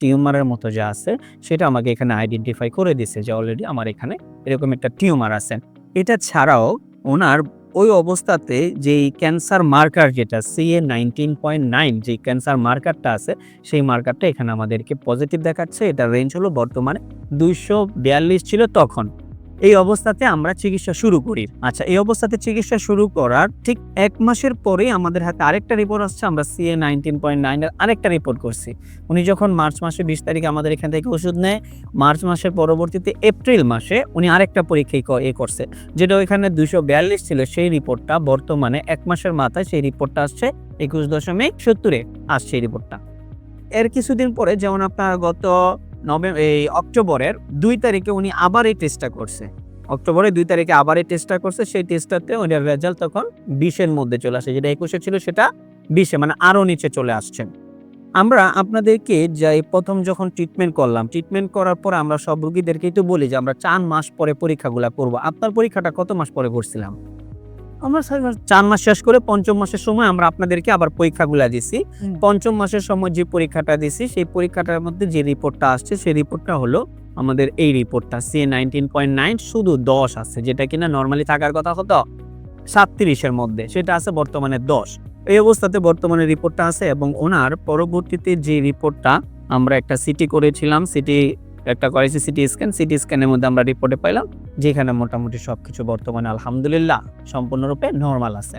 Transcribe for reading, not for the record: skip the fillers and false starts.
টিউমারের মতো যা আছে সেটা আমাকে এখানে আইডেন্টিফাই করে দিছে যে অলরেডি আমার এখানে এরকম একটা টিউমার আছে। এটা ছাড়াও ওনার ওই অবস্থাতে যেই ক্যান্সার মার্কার যেটা CA 19.9 যেই ক্যান্সার মার্কারটা আছে সেই মার্কারটা এখানে আমাদেরকে পজিটিভ দেখাচ্ছে। এটার রেঞ্জ হলো বর্তমানে 242 ছিল তখন। এই অবস্থাতে আমরা চিকিৎসা শুরু করি। আচ্ছা, এই অবস্থাতে চিকিৎসা শুরু করার ঠিক ১ মাসের পরেই আমাদের হাতে আরেকটা রিপোর্ট আসছে। আমরা CA 19.9 এর আরেকটা রিপোর্ট করছি। উনি যখন মার্চ মাসের ২০ তারিখে আমাদের এখান থেকে ওষুধ নেয়, মার্চ মাসের পরবর্তীতে এপ্রিল মাসে উনি আরেকটা পরীক্ষা করছে। যেটা ওইখানে 242 ছিল সেই রিপোর্টটা বর্তমানে ১ মাসের মাথায় সেই রিপোর্টটা আসছে 21.70 এ আসছে এই রিপোর্টটা। এর কিছুদিন পরে যেমন আপনার গত অক্টোবরের ২ তারিখে উনি আবার এই টেস্টটা করছে। অক্টোবরের ২ তারিখে আবার এই টেস্টটা করছে। সেই টেস্টটাতে ওনার রেজাল্ট তখন ২০ এর মধ্যে চলে আসে। যেটা ২১ এ ছিল সেটা ২০ এ, মানে আরো নিচে চলে আসছে। আমরা আপনাদেরকে প্রথম যখন ট্রিটমেন্ট করলাম, ট্রিটমেন্ট করার পর আমরা সব রোগীদেরকেই তো বলি যে আমরা ৪ মাস পরে পরীক্ষাগুলা করব। আপনার পরীক্ষাটা কত মাস পরে করছিলাম? আমরা ৪ মাস শেষ করে ৫ম মাসের সময় আমরা আপনাদেরকে আবার পরীক্ষাগুলা দিছি। ৫ম মাসের সময় যে পরীক্ষাটা দিছি সেই পরীক্ষাটার মধ্যে যে রিপোর্টটা আসছে সেই রিপোর্টটা হলো আমাদের এই রিপোর্টটা CA 19.9 শুধু ১০ আছে, যেটা কিনা নরমালি থাকার কথা হতো ৩৭ এর মধ্যে, সেটা আছে বর্তমানে ১০। এই অবস্থাতে বর্তমানে রিপোর্টটা আছে এবং ওনার পরবর্তীতে যে রিপোর্টটা আমরা একটা সিটি করেছিলাম, একটা করেছি সিটি স্ক্যান। সিটি স্ক্যানের মধ্যে আমরা রিপোর্টে পাইলাম যেখানে মোটামুটি সবকিছু বর্তমানে আলহামদুলিল্লাহ সম্পূর্ণরূপে নরমাল আছে।